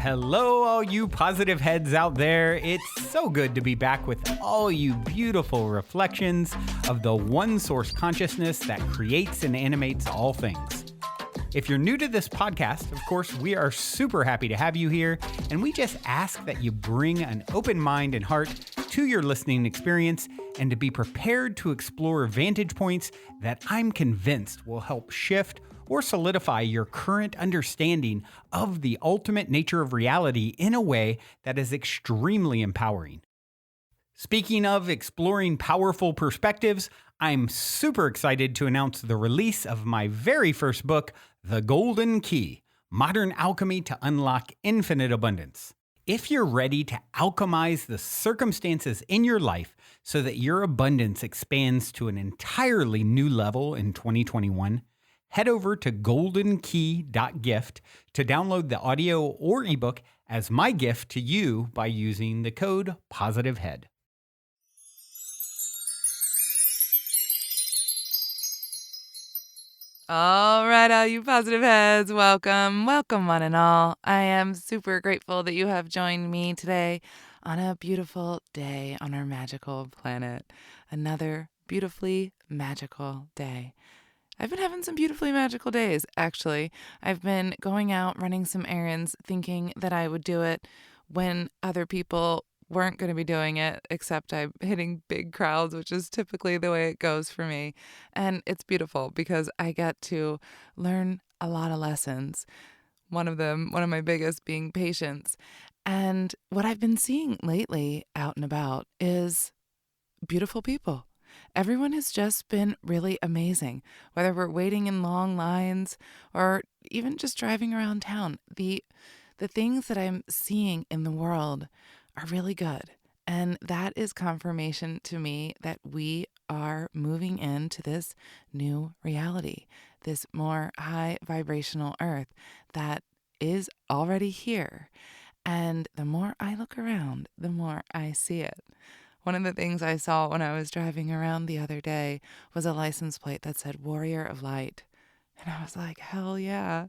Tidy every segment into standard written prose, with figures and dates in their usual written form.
Hello, all you positive heads out there. It's so good to be back with all you beautiful reflections of the one source consciousness that creates and animates all things. If you're new to this podcast, of course, we are super happy to have you here, and we just ask that you bring an open mind and heart to your listening experience and to be prepared to explore vantage points that I'm convinced will help shift or solidify your current understanding of the ultimate nature of reality in a way that is extremely empowering. Speaking of exploring powerful perspectives, I'm super excited to announce the release of my very first book, The Golden Key: Modern Alchemy to Unlock Infinite Abundance. If you're ready to alchemize the circumstances in your life so that your abundance expands to an entirely new level in 2021, head over to goldenkey.gift to download the audio or ebook as my gift to you by using the code POSITIVEHEAD. All right, all you positive heads, welcome one and all. I am super grateful that you have joined me today on a beautiful day on our magical planet. Another beautifully magical day. I've been having some beautifully magical days, actually. I've been going out, running some errands, thinking that I would do it when other people weren't going to be doing it, except I'm hitting big crowds, which is typically the way it goes for me. And it's beautiful because I get to learn a lot of lessons. One of my biggest being patience. And what I've been seeing lately out and about is beautiful people. Everyone has just been really amazing, whether we're waiting in long lines or even just driving around town. The things that I'm seeing in the world are really good. And that is confirmation to me that we are moving into this new reality, this more high vibrational earth that is already here. And the more I look around, the more I see it. One of the things I saw when I was driving around the other day was a license plate that said Warrior of Light. And I was like, hell yeah,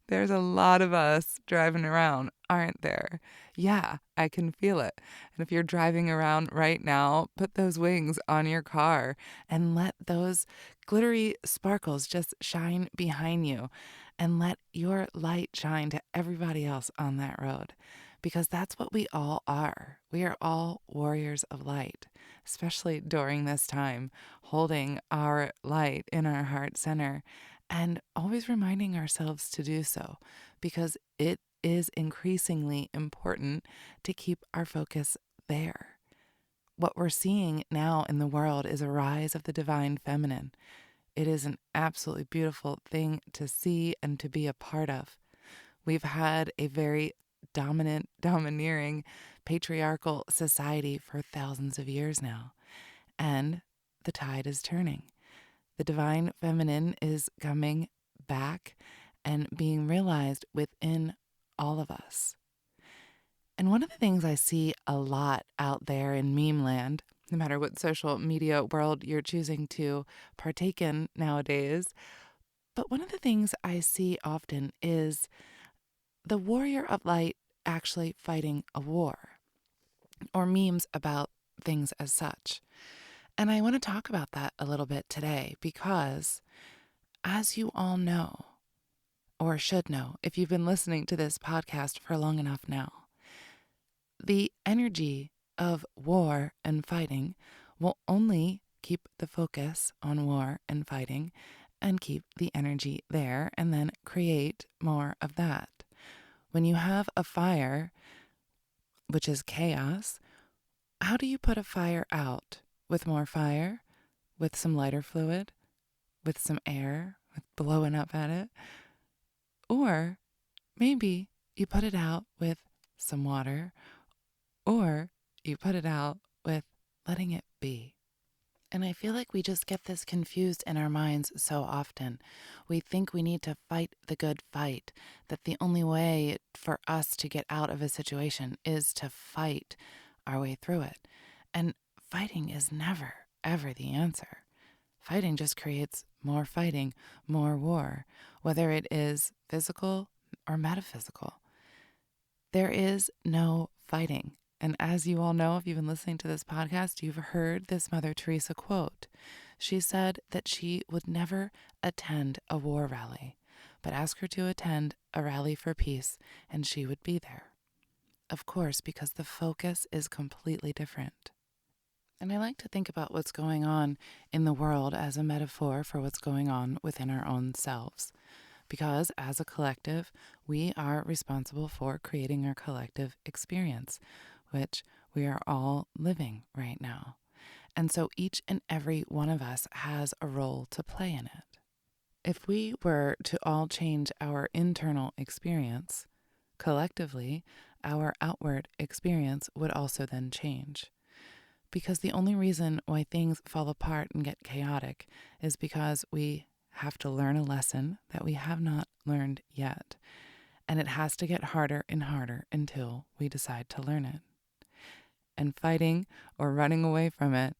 there's a lot of us driving around, aren't there? Yeah, I can feel it. And if you're driving around right now, put those wings on your car and let those glittery sparkles just shine behind you and let your light shine to everybody else on that road. Because that's what we all are. We are all warriors of light, especially during this time, holding our light in our heart center and always reminding ourselves to do so, because it is increasingly important to keep our focus there. What we're seeing now in the world is a rise of the divine feminine. It is an absolutely beautiful thing to see and to be a part of. We've had a very domineering, patriarchal society for thousands of years now. And the tide is turning. The divine feminine is coming back and being realized within all of us. And one of the things I see a lot out there in meme land, no matter what social media world you're choosing to partake in nowadays, but one of the things I see often is the warrior of light actually fighting a war, or memes about things as such. And I want to talk about that a little bit today because, as you all know, or should know if you've been listening to this podcast for long enough now, the energy of war and fighting will only keep the focus on war and fighting and keep the energy there and then create more of that. When you have a fire, which is chaos, how do you put a fire out? With more fire? With some lighter fluid? With some air? With blowing up at it? Or maybe you put it out with some water, or you put it out with letting it be. And I feel like we just get this confused in our minds so often. We think we need to fight the good fight, that the only way for us to get out of a situation is to fight our way through it. And fighting is never, ever the answer. Fighting just creates more fighting, more war, whether it is physical or metaphysical. There is no fighting. And as you all know, if you've been listening to this podcast, you've heard this Mother Teresa quote. She said that she would never attend a war rally, but ask her to attend a rally for peace, and she would be there. Of course, because the focus is completely different. And I like to think about what's going on in the world as a metaphor for what's going on within our own selves. Because as a collective, we are responsible for creating our collective experience, which we are all living right now. And so each and every one of us has a role to play in it. If we were to all change our internal experience, collectively, our outward experience would also then change. Because the only reason why things fall apart and get chaotic is because we have to learn a lesson that we have not learned yet. And it has to get harder and harder until we decide to learn it. And fighting or running away from it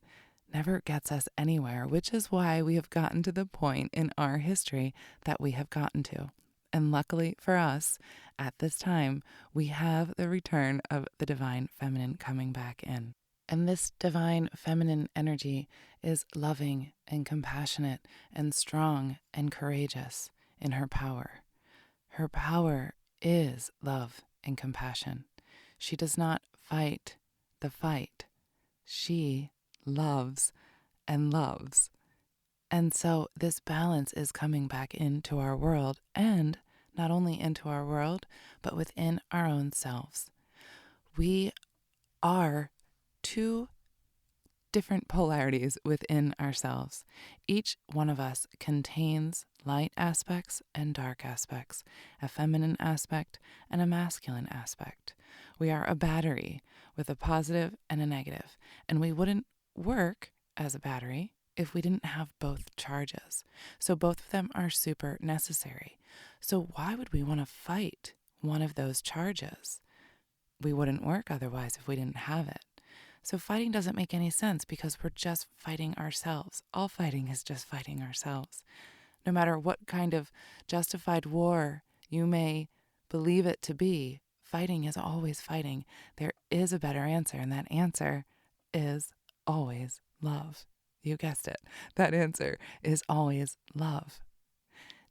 never gets us anywhere, which is why we have gotten to the point in our history that we have gotten to. And luckily for us, at this time, we have the return of the divine feminine coming back in. And this divine feminine energy is loving and compassionate and strong and courageous in her power. Her power is love and compassion. She does not fight the fight. She loves and loves. And so this balance is coming back into our world, and not only into our world, but within our own selves. We are two different polarities within ourselves. Each one of us contains light aspects and dark aspects, a feminine aspect and a masculine aspect. We are a battery with a positive and a negative, and we wouldn't work as a battery if we didn't have both charges. So both of them are super necessary. So why would we want to fight one of those charges? We wouldn't work otherwise if we didn't have it. So fighting doesn't make any sense because we're just fighting ourselves. All fighting is just fighting ourselves. No matter what kind of justified war you may believe it to be, fighting is always fighting. There is a better answer, and that answer is always love. You guessed it. That answer is always love.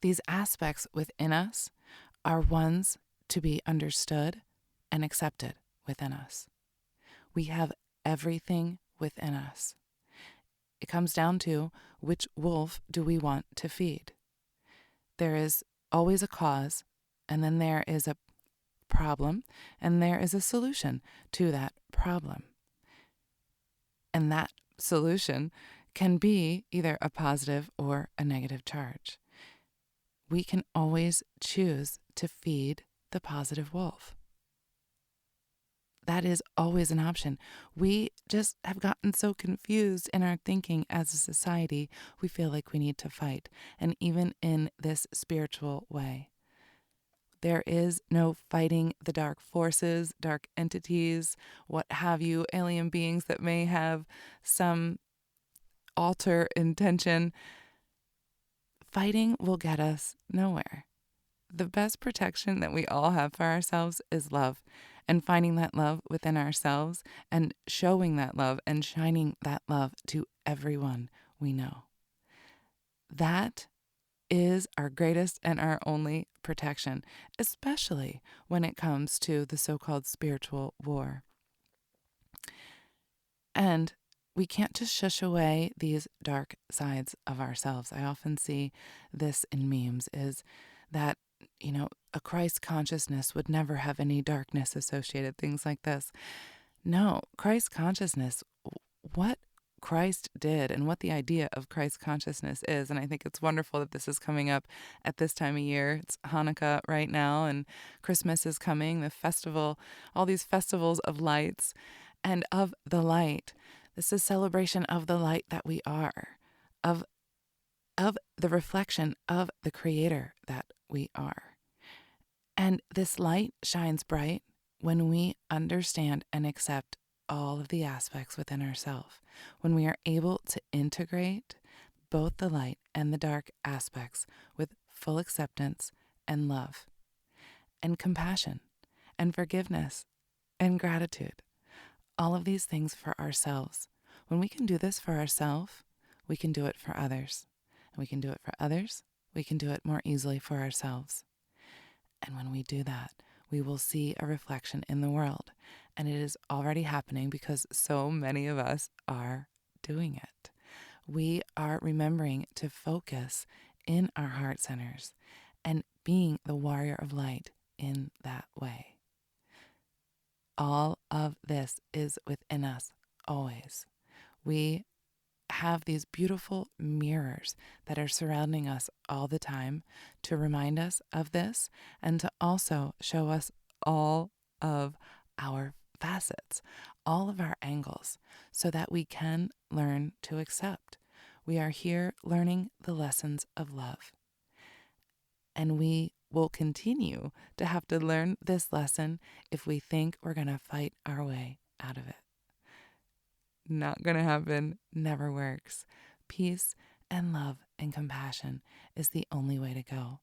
These aspects within us are ones to be understood and accepted within us. We have everything within us. It comes down to which wolf do we want to feed. There is always a cause, and then there is a problem, and there is a solution to that problem. And that solution can be either a positive or a negative charge. We can always choose to feed the positive wolf. That is always an option. We just have gotten so confused in our thinking as a society, we feel like we need to fight. And even in this spiritual way, there is no fighting the dark forces, dark entities, what have you, alien beings that may have some alter intention. Fighting will get us nowhere. The best protection that we all have for ourselves is love, and finding that love within ourselves and showing that love and shining that love to everyone we know. That is our greatest and our only protection, especially when it comes to the so-called spiritual war. And we can't just shush away these dark sides of ourselves. I often see this in memes is that, a Christ consciousness would never have any darkness associated, things like this. No, Christ consciousness, what Christ did and what the idea of Christ consciousness is. And I think it's wonderful that this is coming up at this time of year. It's Hanukkah right now, and Christmas is coming, the festival, all these festivals of lights and of the light. This is celebration of the light that we are, of the reflection of the Creator that we are. And this light shines bright when we understand and accept all of the aspects within ourselves, when we are able to integrate both the light and the dark aspects with full acceptance and love and compassion. and forgiveness and gratitude. All of these things for ourselves. When we can do this for ourselves, we can do it for others. And we can do it for others, we can do it more easily for ourselves. And when we do that, we will see a reflection in the world. And it is already happening because so many of us are doing it. We are remembering to focus in our heart centers and being the warrior of light in that way. All of this is within us always. We have these beautiful mirrors that are surrounding us all the time to remind us of this and to also show us all of our facets, all of our angles, so that we can learn to accept. We are here learning the lessons of love. And we will continue to have to learn this lesson if we think we're going to fight our way out of it. Not going to happen, never works. Peace and love and compassion is the only way to go.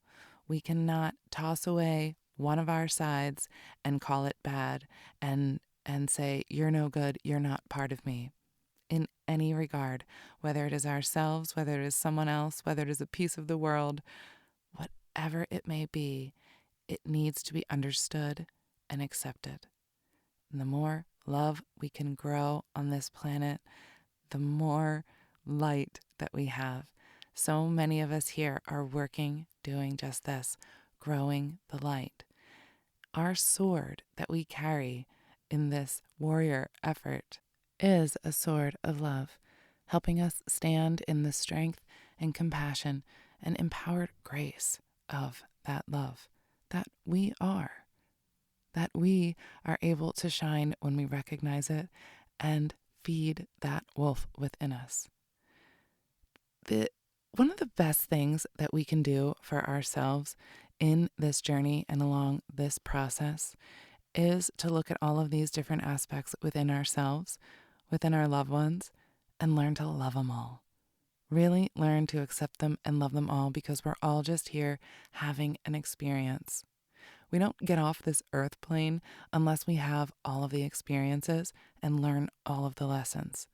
We cannot toss away one of our sides and call it bad and say, you're no good, you're not part of me. In any regard, whether it is ourselves, whether it is someone else, whether it is a piece of the world, whatever it may be, it needs to be understood and accepted. And the more love we can grow on this planet, the more light that we have. So many of us here are working, doing just this, growing the light. Our sword that we carry in this warrior effort is a sword of love, helping us stand in the strength and compassion and empowered grace of that love that we are able to shine when we recognize it and feed that wolf within us. One of the best things that we can do for ourselves in this journey and along this process is to look at all of these different aspects within ourselves, within our loved ones, and learn to love them all. Really learn to accept them and love them all, because we're all just here having an experience. We don't get off this earth plane unless we have all of the experiences and learn all of the lessons.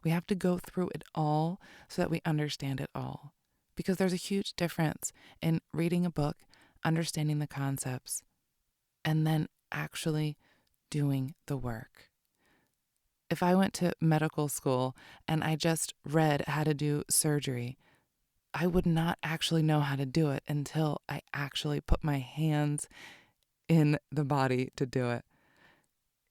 We have to go through it all so that we understand it all. Because there's a huge difference in reading a book, understanding the concepts, and then actually doing the work. If I went to medical school and I just read how to do surgery, I would not actually know how to do it until I actually put my hands in the body to do it.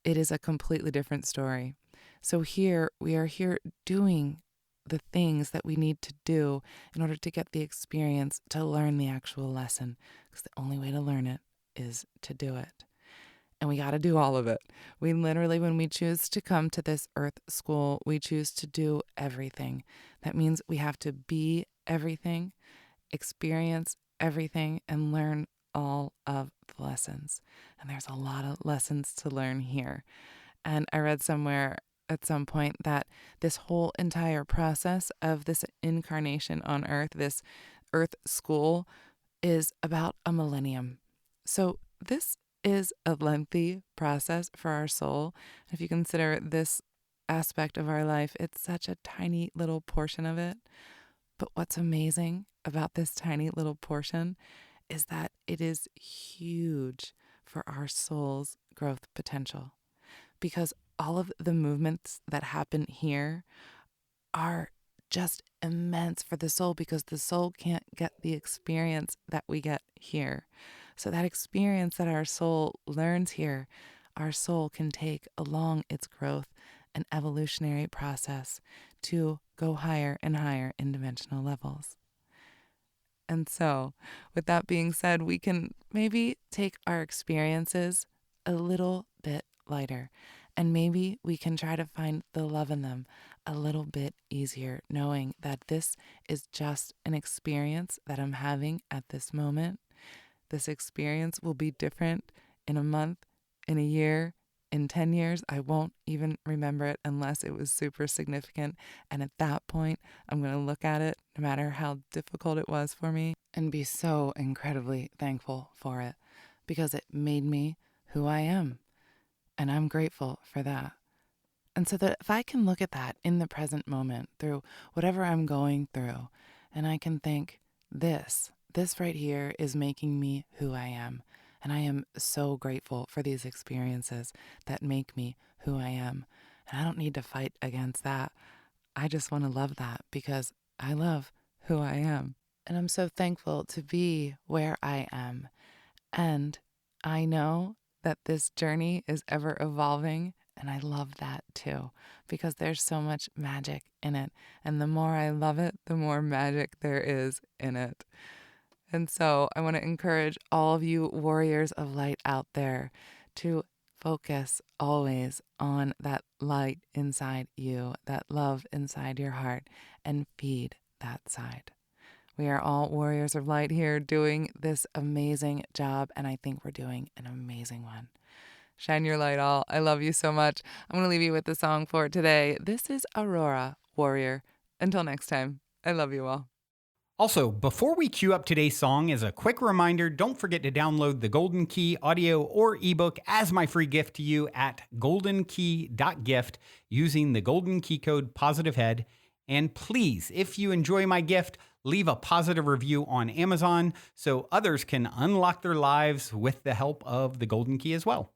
It is a completely different story. So here, we are here doing the things that we need to do in order to get the experience to learn the actual lesson, because the only way to learn it is to do it. And we got to do all of it. We literally, when we choose to come to this earth school, we choose to do everything. That means we have to be everything, experience everything, and learn all of the lessons. And there's a lot of lessons to learn here. And I read somewhere at some point that this whole entire process of this incarnation on earth, this earth school, is about a millennium. So this is a lengthy process for our soul. If you consider this aspect of our life, it's such a tiny little portion of it. But what's amazing about this tiny little portion is that it is huge for our soul's growth potential. Because all of the movements that happen here are just immense for the soul, because the soul can't get the experience that we get here. So that experience that our soul learns here, our soul can take along its growth and evolutionary process to go higher and higher in dimensional levels. And so, with that being said, we can maybe take our experiences a little bit lighter, and maybe we can try to find the love in them a little bit easier, knowing that this is just an experience that I'm having at this moment. This experience will be different in a month, in a year, in 10 years. I won't even remember it unless it was super significant. And at that point, I'm going to look at it, no matter how difficult it was for me, and be so incredibly thankful for it, because it made me who I am. And I'm grateful for that. And so that if I can look at that in the present moment through whatever I'm going through, and I can think, this right here is making me who I am. And I am so grateful for these experiences that make me who I am. And I don't need to fight against that. I just want to love that because I love who I am. And I'm so thankful to be where I am. And I know that this journey is ever evolving. And I love that too, because there's so much magic in it. And the more I love it, the more magic there is in it. And so I want to encourage all of you warriors of light out there to focus always on that light inside you, that love inside your heart, and feed that side. We are all warriors of light here doing this amazing job, and I think we're doing an amazing one. Shine your light all. I love you so much. I'm going to leave you with the song for today. This is Aurora, Warrior. Until next time, I love you all. Also, before we cue up today's song, as a quick reminder, don't forget to download the Golden Key audio or ebook as my free gift to you at goldenkey.gift using the Golden Key code POSITIVEHEAD. And please, if you enjoy my gift, leave a positive review on Amazon so others can unlock their lives with the help of the Golden Key as well.